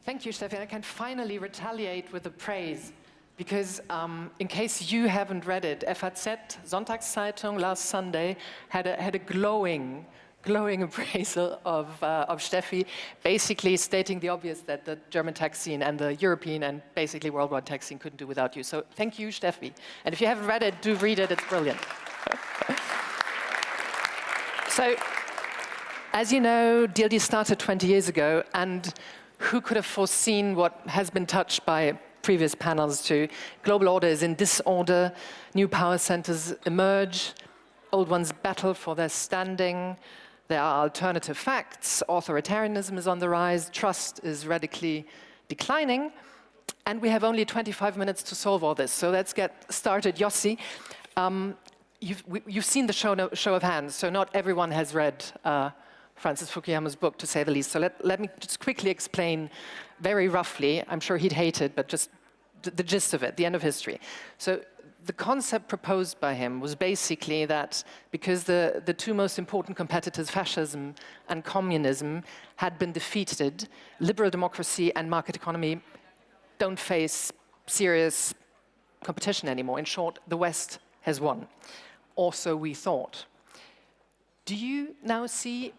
Thank you, Steffi. I can finally retaliate with the praise, because in case you haven't read it, FAZ Sonntagszeitung last Sunday had a glowing appraisal of Steffi, basically stating the obvious, that the German tech scene and the European and basically worldwide tech scene couldn't do without you. So thank you, Steffi. And if you haven't read it, do read it. It's brilliant. So, as you know, DLD started 20 years ago, and who could have foreseen what has been touched by previous panels too? Global order is in disorder, new power centers emerge, old ones battle for their standing, there are alternative facts, authoritarianism is on the rise, trust is radically declining, and we have only 25 minutes to solve all this. So let's get started. Yossi, you've seen the show of hands, so not everyone has read Francis Fukuyama's book, to say the least. So let me just quickly explain very roughly. I'm sure he'd hate it, but just the gist of it, the end of history. So the concept proposed by him was basically that because the two most important competitors, fascism and communism, had been defeated, liberal democracy and market economy don't face serious competition anymore. In short, the West has won. Or so we thought. Do you now see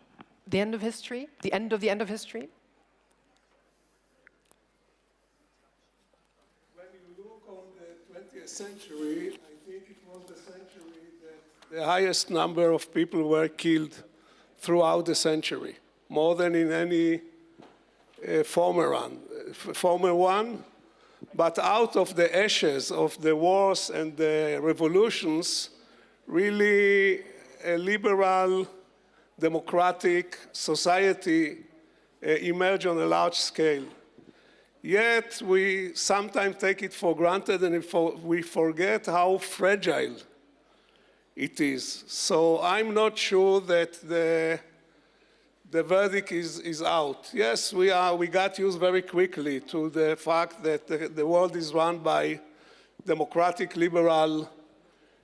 the end of history? The end of the end of history? When you look on the 20th century, I think it was the century that the highest number of people were killed throughout the century, more than in any former one. But out of the ashes of the wars and the revolutions, really a liberal, democratic society emerged on a large scale. Yet we sometimes take it for granted, and we forget how fragile it is. So I'm not sure that the verdict is out. Yes, we got used very quickly to the fact that the world is run by democratic, liberal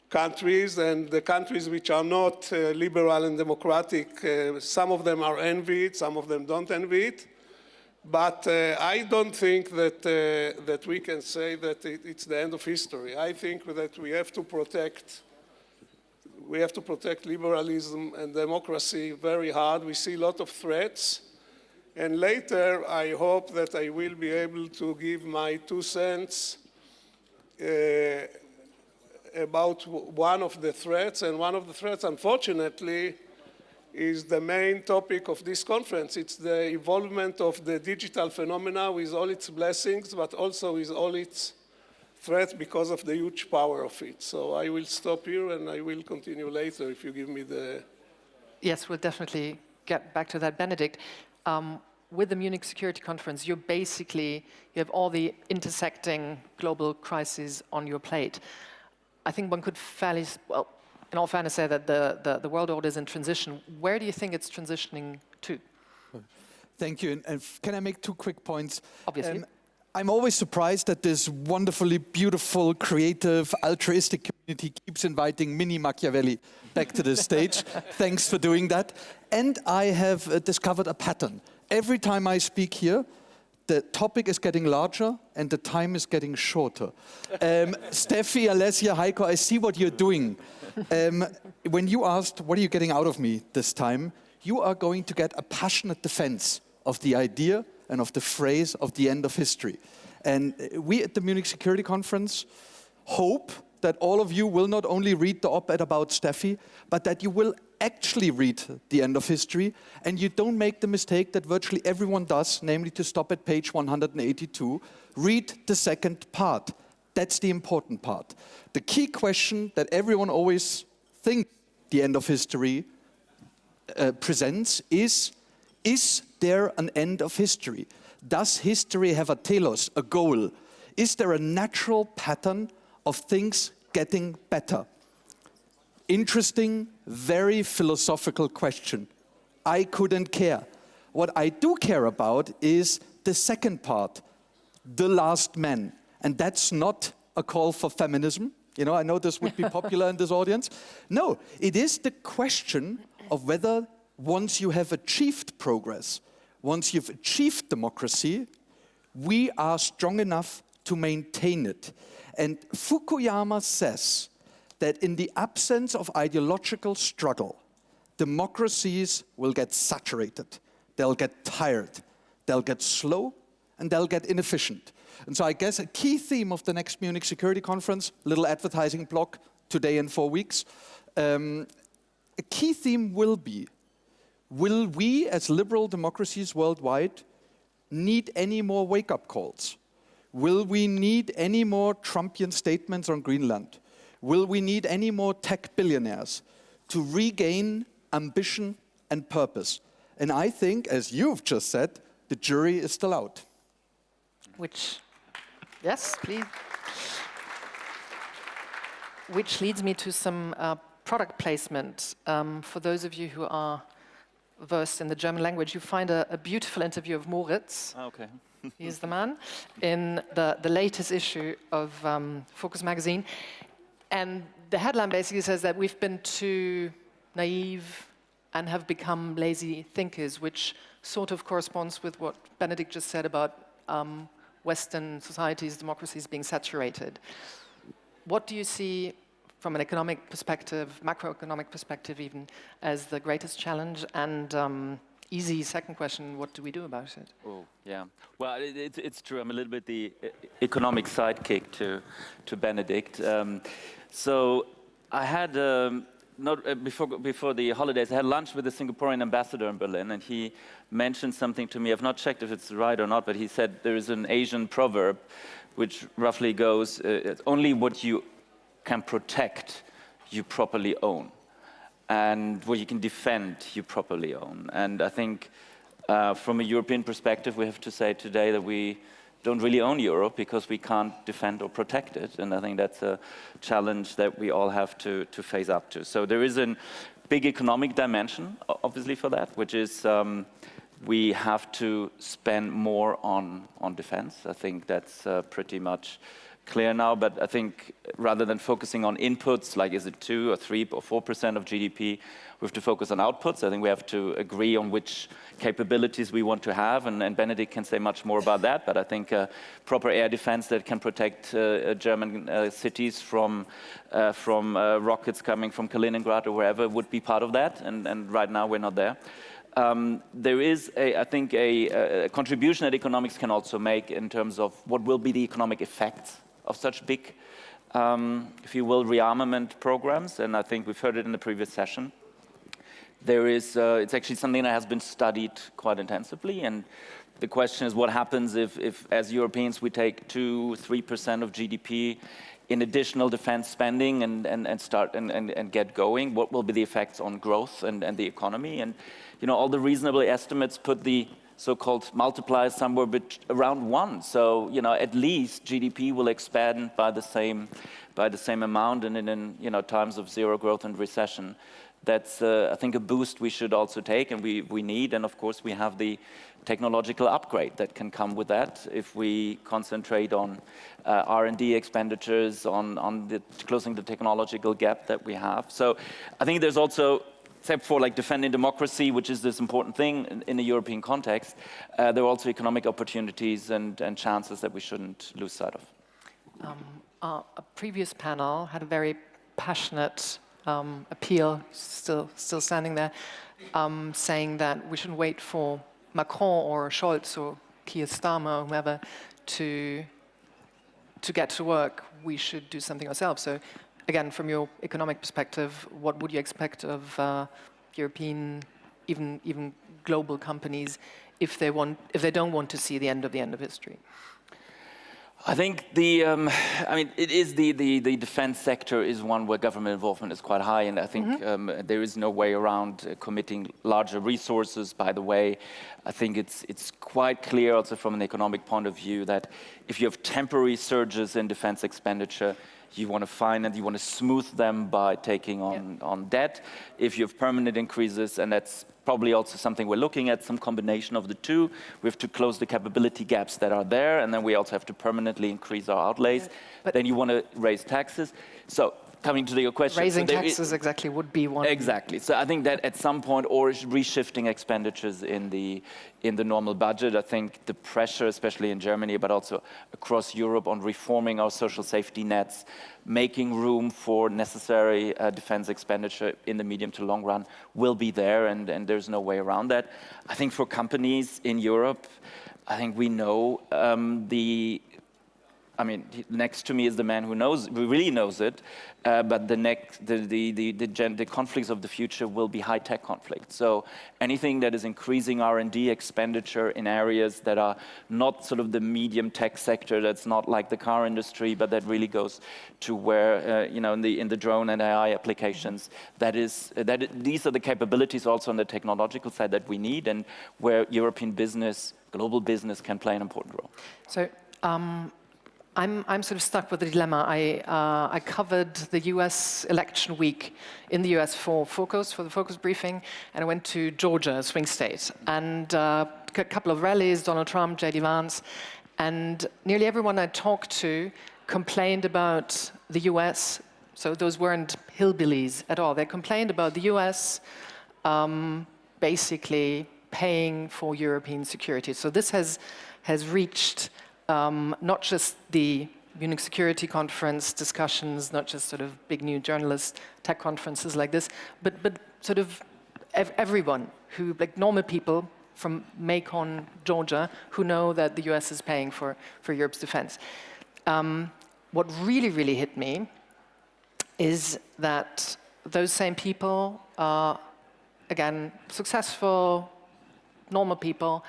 countries, and the countries which are not liberal and democratic, some of them are envied, some of them don't envy it. But I don't think that we can say that it's the end of history. I think that we have to protect liberalism and democracy very hard. We see a lot of threats. And later, I hope that I will be able to give my 2 cents about one of the threats. And one of the threats, unfortunately, is the main topic of this conference. It's the involvement of the digital phenomena with all its blessings, but also with all its threats because of the huge power of it. So I will stop here and I will continue later if you give me the... Yes, we'll definitely get back to that. Benedikt, with the Munich Security Conference, you have all the intersecting global crises on your plate. I think one could fairly, well, in all fairness, say that the world order is in transition. Where do you think it's transitioning to? Thank you. And can I make 2 quick points? Obviously. I'm always surprised that this wonderfully beautiful, creative, altruistic community keeps inviting mini Machiavelli back to the stage. Thanks for doing that. And I have discovered a pattern. Every time I speak here, the topic is getting larger and the time is getting shorter. Steffi, Alessia, Heiko, I see what you're doing. When you asked, what are you getting out of me this time? You are going to get a passionate defense of the idea and of the phrase of the end of history. And we at the Munich Security Conference hope that all of you will not only read the op-ed about Steffi, but that you will actually read the end of history, and you don't make the mistake that virtually everyone does, namely to stop at page 182, read the second part. That's the important part. The key question that everyone always thinks the end of history presents is there an end of history? Does history have a telos, a goal? Is there a natural pattern of things getting better? Interesting, very philosophical question. I couldn't care. What I do care about is the second part, the last man. And that's not a call for feminism. You know, I know this would be popular in this audience. No, it is the question of whether once you have achieved progress, once you've achieved democracy, we are strong enough to maintain it. And Fukuyama says that in the absence of ideological struggle, democracies will get saturated, they'll get tired, they'll get slow, and they'll get inefficient. And so I guess a key theme of the next Munich Security Conference, little advertising block, today in 4 weeks, a key theme will be, will we as liberal democracies worldwide need any more wake-up calls? Will we need any more Trumpian statements on Greenland? Will we need any more tech billionaires to regain ambition and purpose? And I think, as you've just said, the jury is still out. Which, yes, please. Which leads me to some product placement. For those of you who are versed in the German language, you find a beautiful interview of Moritz. Okay. He's the man, in the latest issue of Focus magazine. And the headline basically says that we've been too naive and have become lazy thinkers, which sort of corresponds with what Benedikt just said about Western societies, democracies being saturated. What do you see from an economic perspective, macroeconomic perspective even, as the greatest challenge? And easy second question, what do we do about it? Oh, yeah. Well, it's true. I'm a little bit the economic sidekick to Benedikt. So I had, before the holidays, I had lunch with the Singaporean ambassador in Berlin, and he mentioned something to me. I've not checked if it's right or not, but he said there is an Asian proverb which roughly goes, only what you can protect, you properly own. And what you can defend, you properly own. And I think from a European perspective, we have to say today that we don't really own Europe because we can't defend or protect it. And I think that's a challenge that we all have to face up to. So there is a big economic dimension, obviously, for that, which is we have to spend more on defense. I think that's pretty much clear now, but I think rather than focusing on inputs, like is it 2 or 3 or 4% of GDP, we have to focus on outputs. I think we have to agree on which capabilities we want to have, and Benedikt can say much more about that, but I think proper air defense that can protect German cities from rockets coming from Kaliningrad or wherever would be part of that, and right now we're not there. There is, I think, a contribution that economics can also make in terms of what will be the economic effects of such big, if you will, rearmament programs, and I think we've heard it in the previous session. There is, it's actually something that has been studied quite intensively, and the question is what happens if as Europeans, we take 2-3% of GDP in additional defense spending and start and get going? What will be the effects on growth and the economy? And you know, all the reasonable estimates put the so-called multipliers somewhere around 1. So you know, at least GDP will expand by the same amount, and in you know, times of zero growth and recession, that's I think a boost we should also take, and we need. And of course, we have the technological upgrade that can come with that if we concentrate on R&D expenditures, on closing the technological gap that we have. So I think there's also, except for like defending democracy, which is this important thing in the European context, there are also economic opportunities and chances that we shouldn't lose sight of. A previous panel had a very passionate appeal, still standing there, saying that we shouldn't wait for Macron or Scholz or Keir Starmer or whoever to get to work. We should do something ourselves. So again, from your economic perspective, what would you expect of European, even global companies, if they don't want to see the end of history? I think I mean, it is the defense sector is one where government involvement is quite high, and I think there is no way around committing larger resources. By the way, I think it's quite clear also from an economic point of view that if you have temporary surges in defense expenditure, you want to finance, you want to smooth them by taking on debt. If you have permanent increases, and that's probably also something we're looking at, some combination of the two. We have to close the capability gaps that are there, and then we also have to permanently increase our outlays. But then you want to raise taxes. So coming to your question. Raising taxes exactly would be one. Exactly. So I think that at some point, or reshifting expenditures in the normal budget. I think the pressure, especially in Germany, but also across Europe, on reforming our social safety nets, making room for necessary defense expenditure in the medium to long run will be there, and there's no way around that. I think for companies in Europe, I think we know next to me is the man who really knows it, but the conflicts of the future will be high-tech conflicts. So anything that is increasing R&D expenditure in areas that are not sort of the medium tech sector, that's not like the car industry, but that really goes to where, in the drone and AI applications, these are the capabilities also on the technological side that we need, and where European business, global business, can play an important role. So, I'm sort of stuck with the dilemma. I covered the US election week in the US for the Focus briefing, and I went to Georgia, a swing state, and a couple of rallies, Donald Trump, J.D. Vance, and nearly everyone I talked to complained about the US. So those weren't hillbillies at all. They complained about the US basically paying for European security. So this has reached not just the Munich Security Conference discussions, not just sort of big new journalist tech conferences like this, but sort of everyone who, like normal people from Macon, Georgia, who know that the US is paying for Europe's defense. What really, really hit me is that those same people are, again, successful, normal people,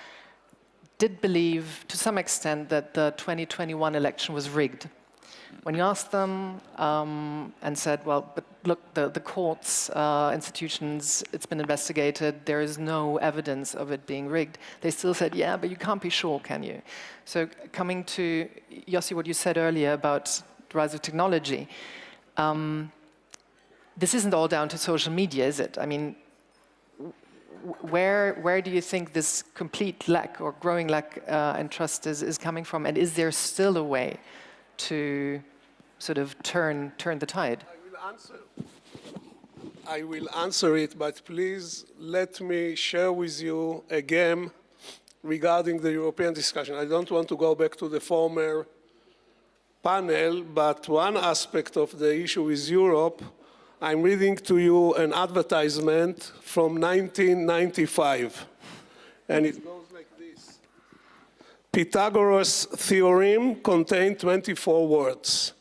did believe, to some extent, that the 2021 election was rigged. When you asked them and said, well, but look, the courts, institutions, it's been investigated, there is no evidence of it being rigged, they still said, yeah, but you can't be sure, can you? So coming to, Yossi, what you said earlier about the rise of technology, this isn't all down to social media, is it? I mean, where do you think this complete lack or growing lack in trust is coming from? And is there still a way to sort of turn the tide? I will answer it, but please let me share with you a game regarding the European discussion. I don't want to go back to the former panel, but one aspect of the issue with Europe, I'm reading to you an advertisement from 1995, and it goes like this. Pythagoras' theorem contained 24 words.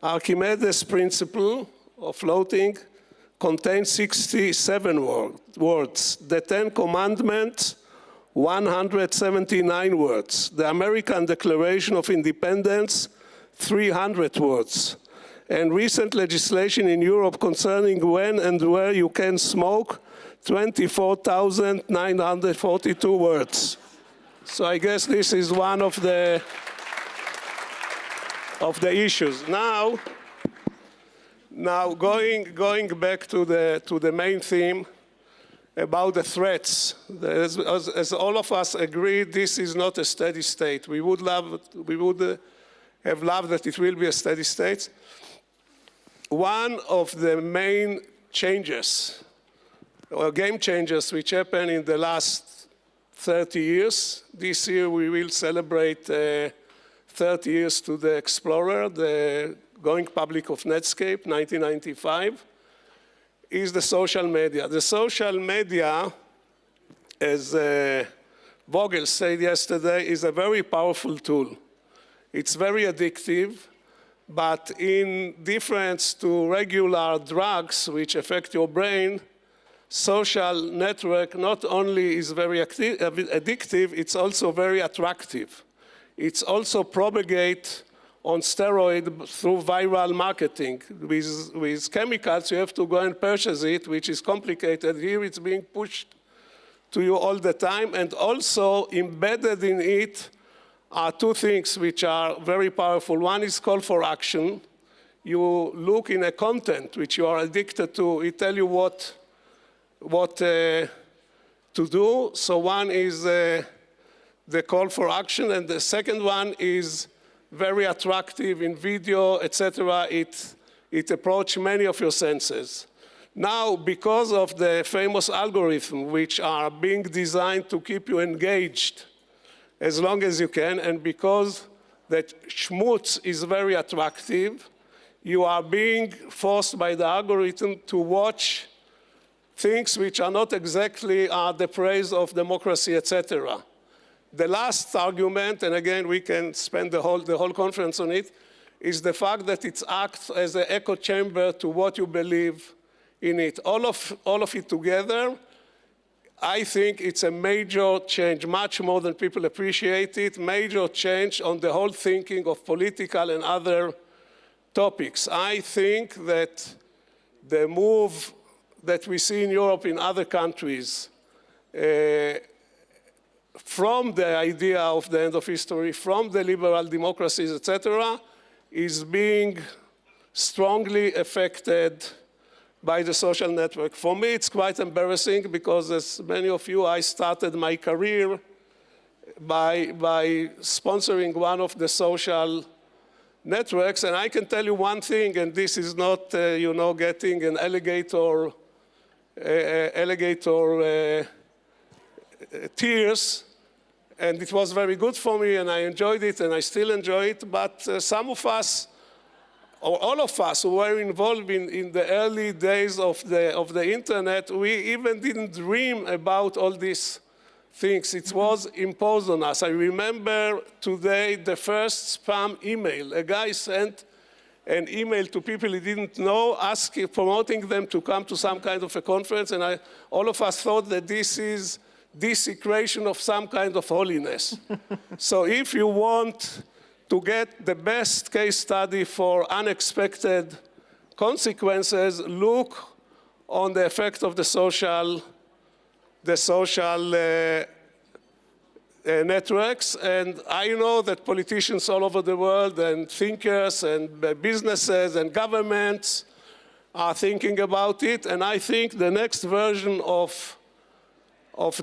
Archimedes' principle of floating contains 67 words. The Ten Commandments, 179 words. The American Declaration of Independence, 300 words. And recent legislation in Europe concerning when and where you can smoke, 24,942 words. So I guess this is one of the issues. Now going back to the main theme about the threats. As all of us agree, this is not a steady state. We would have loved that it will be a steady state. One of the main changes, or game changers, which happened in the last 30 years, this year we will celebrate 30 years to the Explorer, the going public of Netscape, 1995, is the social media. The social media, as Vogel said yesterday, is a very powerful tool. It's very addictive. But in difference to regular drugs which affect your brain, social network not only is very addictive, it's also very attractive. It's also propagate on steroid through viral marketing. With chemicals, you have to go and purchase it, which is complicated. Here it's being pushed to you all the time, and also embedded in it are two things which are very powerful. One is call for action. You look in a content which you are addicted to, it tells you what to do. So one is the call for action, and the second one is very attractive in video, etc. It it approaches many of your senses. Now, because of the famous algorithms, which are being designed to keep you engaged as long as you can, and because that schmutz is very attractive, you are being forced by the algorithm to watch things which are not exactly the praise of democracy, etc. The last argument, and again we can spend the whole conference on it, is the fact that it acts as an echo chamber to what you believe in it. All of it together, I think it's a major change, much more than people appreciate it, major change on the whole thinking of political and other topics. I think that the move that we see in Europe, in other countries, from the idea of the end of history, from the liberal democracies, etc., is being strongly affected by the social network. For me, it's quite embarrassing because, as many of you, I started my career by sponsoring one of the social networks, and I can tell you one thing, and this is not, getting an alligator tears, and it was very good for me, and I enjoyed it, and I still enjoy it, but some of us, or all of us who were involved in the early days of the internet, we even didn't dream about all these things. It was imposed on us. I remember today the first spam email. A guy sent an email to people he didn't know, promoting them to come to some kind of a conference, and all of us thought that this is desecration of some kind of holiness. So if you want to get the best case study for unexpected consequences, look on the effect of the social networks. And I know that politicians all over the world and thinkers and businesses and governments are thinking about it. And I think the next version of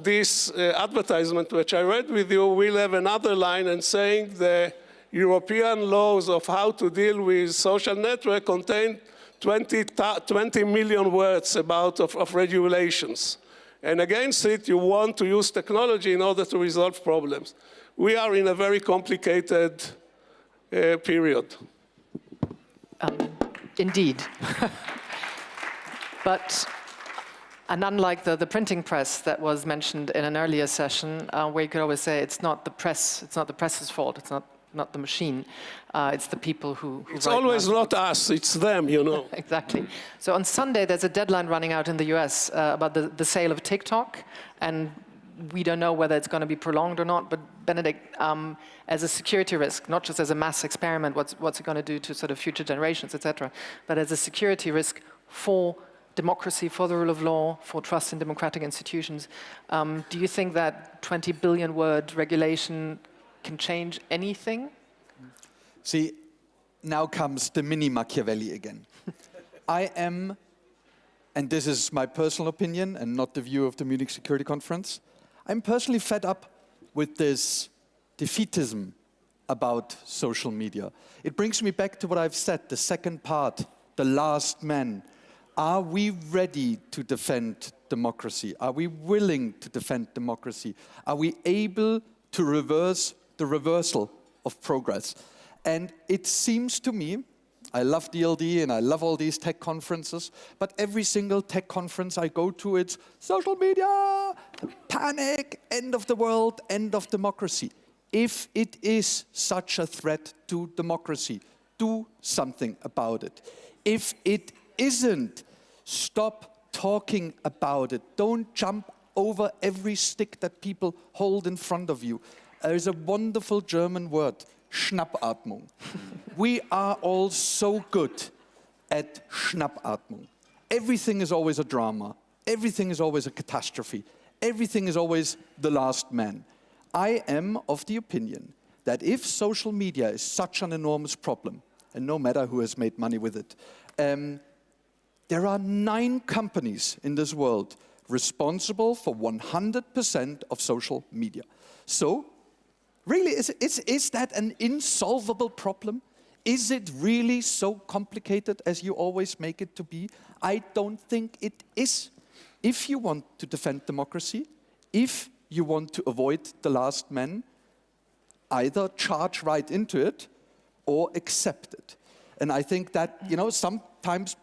this advertisement, which I read with you, will have another line and saying the European laws of how to deal with social network contain 20 million words of regulations. And against it, you want to use technology in order to resolve problems. We are in a very complicated period. Indeed. And unlike the printing press that was mentioned in an earlier session, where you could always say it's not the press's fault, it's not the machine, it's the people who It's always not us, it's them, Exactly. So on Sunday, there's a deadline running out in the US about the sale of TikTok, and we don't know whether it's going to be prolonged or not, but Benedikt, as a security risk, not just as a mass experiment, what's it going to do to sort of future generations, etc., but as a security risk for democracy, for the rule of law, for trust in democratic institutions, do you think that 20 billion word regulation can change anything? See, now comes the mini Machiavelli again. I am, and this is my personal opinion and not the view of the Munich Security Conference, I'm personally fed up with this defeatism about social media. It brings me back to what I've said, the second part, the last man. Are we ready to defend democracy? Are we willing to defend democracy? Are we able to reverse the reversal of progress? And it seems to me, I love DLD and I love all these tech conferences, but every single tech conference I go to, it's social media, panic, end of the world, end of democracy. If it is such a threat to democracy, do something about it. If it isn't, stop talking about it. Don't jump over every stick that people hold in front of you. There's a wonderful German word, Schnappatmung. We are all so good at Schnappatmung. Everything is always a drama. Everything is always a catastrophe. Everything is always the last man. I am of the opinion that if social media is such an enormous problem, and no matter who has made money with it, there are 9 companies in this world responsible for 100% of social media. So, really, is that an insolvable problem? Is it really so complicated as you always make it to be? I don't think it is. If you want to defend democracy, if you want to avoid the last man, either charge right into it or accept it. And I think that, sometimes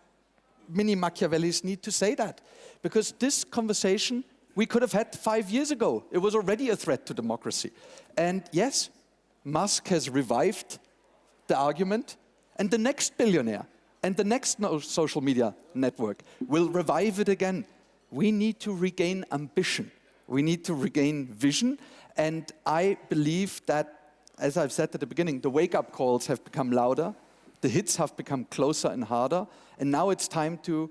mini Machiavellis need to say that. Because this conversation we could have had 5 years ago. It was already a threat to democracy. And yes, Musk has revived the argument, and the next billionaire and the next social media network will revive it again. We need to regain ambition. We need to regain vision. And I believe that, as I've said at the beginning, the wake-up calls have become louder, the hits have become closer and harder, and now it's time to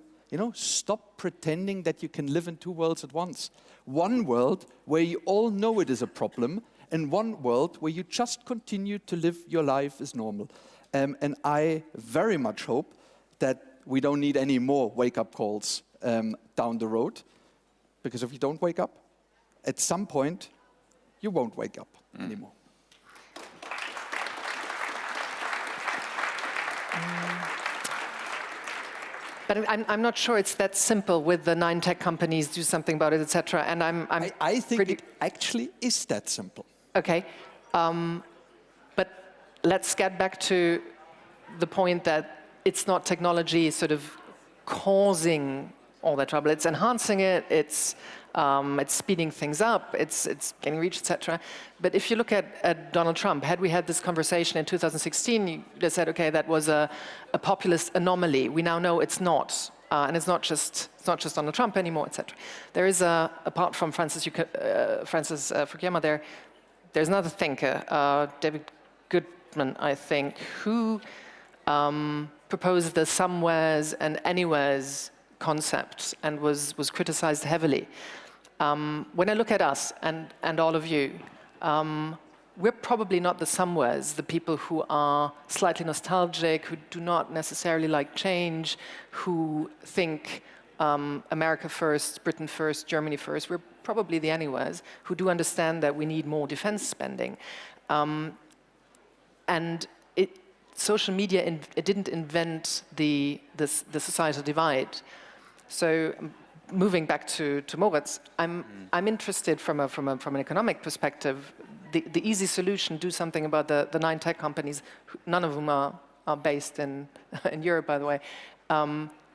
stop pretending that you can live in two worlds at once. One world where you all know it is a problem, and one world where you just continue to live your life as normal. And I very much hope that we don't need any more wake-up calls down the road, because if you don't wake up, at some point, you won't wake up anymore. But I'm not sure it's that simple with the 9 tech companies, do something about it, etc. And I think it actually is that simple. Okay, but let's get back to the point that it's not technology sort of causing all that trouble. It's enhancing it. It's speeding things up. It's getting reach, etc. But if you look at Donald Trump, had we had this conversation in 2016, you would have said, okay, that was a populist anomaly. We now know it's not, and it's not just Donald Trump anymore, etc. There is apart from Francis Fukuyama, there's another thinker, David Goodman, I think, who proposed the somewheres and anywheres concept and was criticized heavily. When I look at us and all of you, we're probably not the somewheres, the people who are slightly nostalgic, who do not necessarily like change, who think America first, Britain first, Germany first. We're probably the anywheres who do understand that we need more defense spending. And social media it didn't invent the societal divide. So moving back to Moritz, I'm interested from an economic perspective. The easy solution, do something about the 9 tech companies, none of whom are based in Europe, by the way.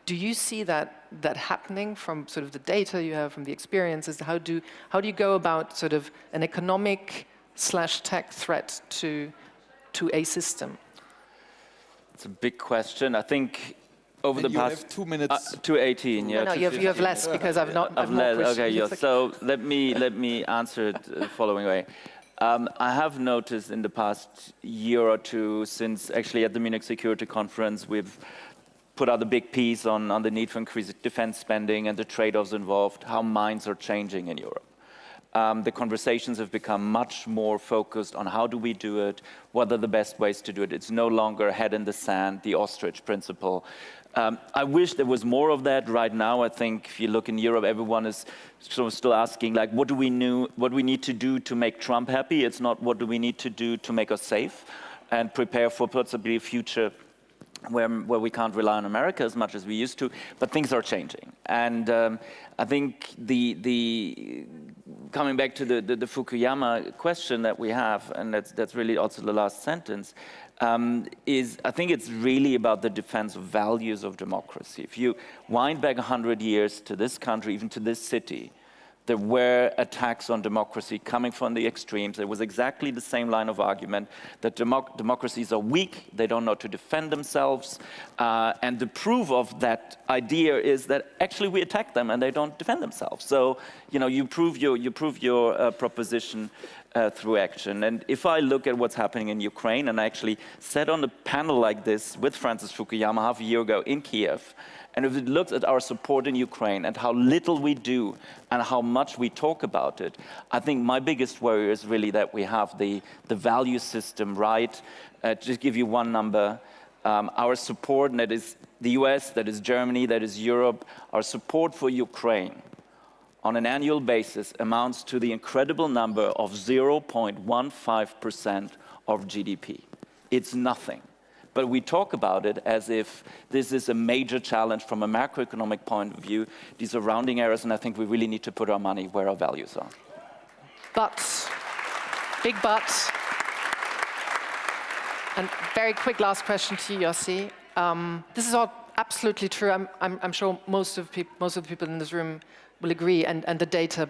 Do you see that happening from sort of the data you have, from the experiences? How do you go about sort of an economic/tech threat to a system? It's a big question. I think over the past... You have 2 minutes. 2:18, yeah. No, you have less because I've not... Okay, yeah. So let me answer it the following way. I have noticed in the past year or two, since actually at the Munich Security Conference, we've put out a big piece on the need for increased defense spending and the trade-offs involved, how minds are changing in Europe. The conversations have become much more focused on how do we do it, what are the best ways to do it. It's no longer head in the sand, the ostrich principle. I wish there was more of that right now. I think if you look in Europe, everyone is sort of still asking, like, what do we need to do to make Trump happy? It's not what do we need to do to make us safe and prepare for possibly a future where we can't rely on America as much as we used to, but things are changing. And I think coming back to the Fukuyama question that we have, and that's really also the last sentence, is I think it's really about the defense of values of democracy. If you wind back 100 years to this country, even to this city, there were attacks on democracy coming from the extremes. It was exactly the same line of argument that democracies are weak, they don't know how to defend themselves, and the proof of that idea is that actually we attack them and they don't defend themselves. So you prove your proposition through action. And if I look at what's happening in Ukraine, and I actually sat on a panel like this with Francis Fukuyama half a year ago in Kiev, and if it looks at our support in Ukraine and how little we do and how much we talk about it, I think my biggest worry is really that we have the value system right. Just give you one number. Our support, and that is the US, that is Germany, that is Europe, our support for Ukraine on an annual basis amounts to the incredible number of 0.15% of GDP. It's nothing. But we talk about it as if this is a major challenge from a macroeconomic point of view. These are rounding errors, and I think we really need to put our money where our values are. But, big but. And very quick last question to you, Yossi. This is all absolutely true. I'm sure most of the people in this room will agree, and the data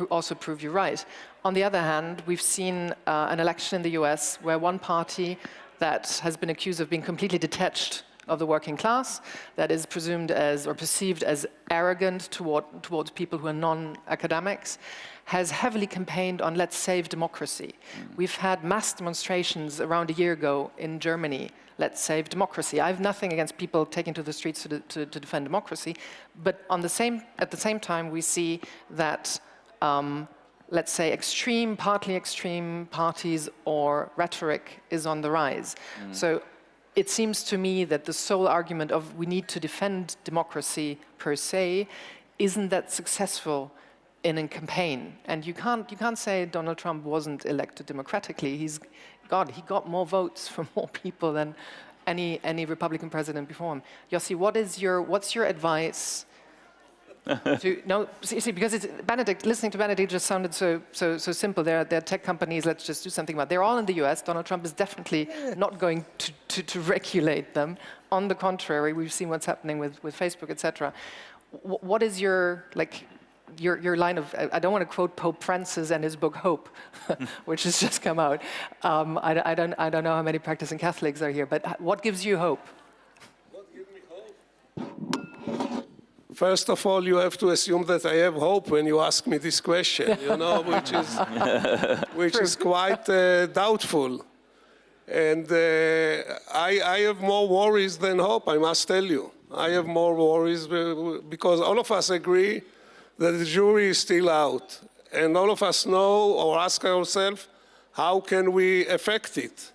also prove you right. On the other hand, we've seen an election in the US where one party that has been accused of being completely detached of the working class, that is presumed as or perceived as arrogant towards people who are non-academics, has heavily campaigned on let's save democracy. We've had mass demonstrations around a year ago in Germany, let's save democracy. I have nothing against people taking to the streets to defend democracy, but at the same time we see that let's say partly extreme parties or rhetoric is on the rise. So it seems to me that the sole argument of we need to defend democracy per se isn't that successful in a campaign. And you can't say Donald Trump wasn't elected democratically. He got more votes from more people than any Republican president before him. Yossi, what's your advice? See, because listening to Benedikt just sounded so simple. They're tech companies, let's just do something about it. They're all in the US. Donald Trump is definitely not going to regulate them. On the contrary, we've seen what's happening with Facebook, etc. What is your line of, I don't want to quote Pope Francis and his book Hope, which has just come out. I don't know how many practicing Catholics are here, but what gives you hope? What gives me hope? First of all, you have to assume that I have hope when you ask me this question, which is quite doubtful. And I have more worries than hope, I must tell you. I have more worries because all of us agree that the jury is still out. And all of us know or ask ourselves, how can we affect it?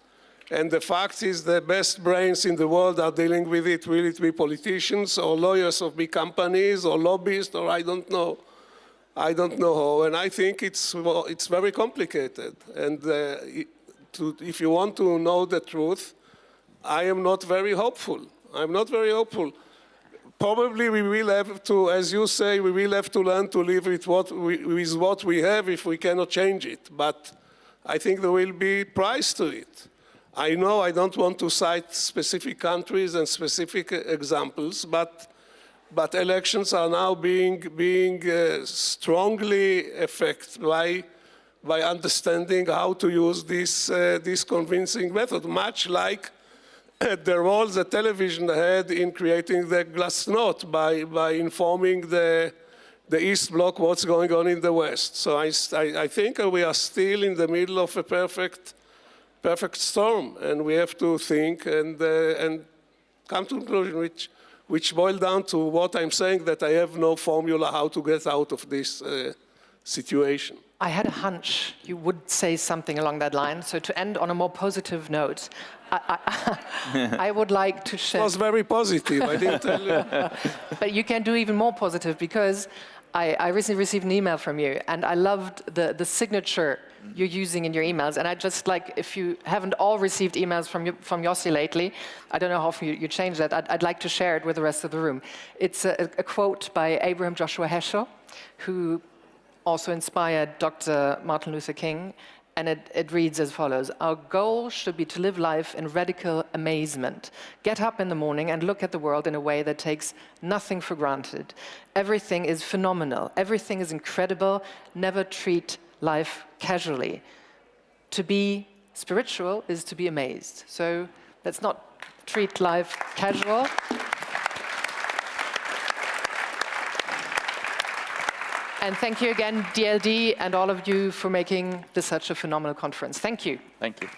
And the fact is the best brains in the world are dealing with it. Will it be politicians or lawyers of big companies or lobbyists or I don't know. I don't know how. And I think it's very complicated. And if you want to know the truth, I am not very hopeful. I'm not very hopeful. Probably we will have to, as you say, we will have to learn to live with what we have if we cannot change it. But I think there will be price to it. I know I don't want to cite specific countries and specific examples, but elections are now being strongly affected by understanding how to use this convincing method, much like the role the television had in creating the glasnost by informing the East Bloc what's going on in the West. So I think we are still in the middle of a perfect storm, and we have to think and come to a conclusion which boil down to what I'm saying, that I have no formula how to get out of this situation. I had a hunch you would say something along that line. So to end on a more positive note, I would like to share. It was very positive, I didn't tell you. But you can do even more positive, because I recently received an email from you, and I loved the signature you're using in your emails. And I just like, if you haven't all received emails from Yossi lately, I don't know how often you change that, I'd like to share it with the rest of the room. It's a quote by Abraham Joshua Heschel, who also inspired Dr. Martin Luther King, and it reads as follows: our goal should be to live life in radical amazement. Get up in the morning and look at the world in a way that takes nothing for granted. Everything is phenomenal. Everything is incredible. Never treat life casually. To be spiritual is to be amazed. So let's not treat life casual. And thank you again, DLD, and all of you for making this such a phenomenal conference. Thank you. Thank you.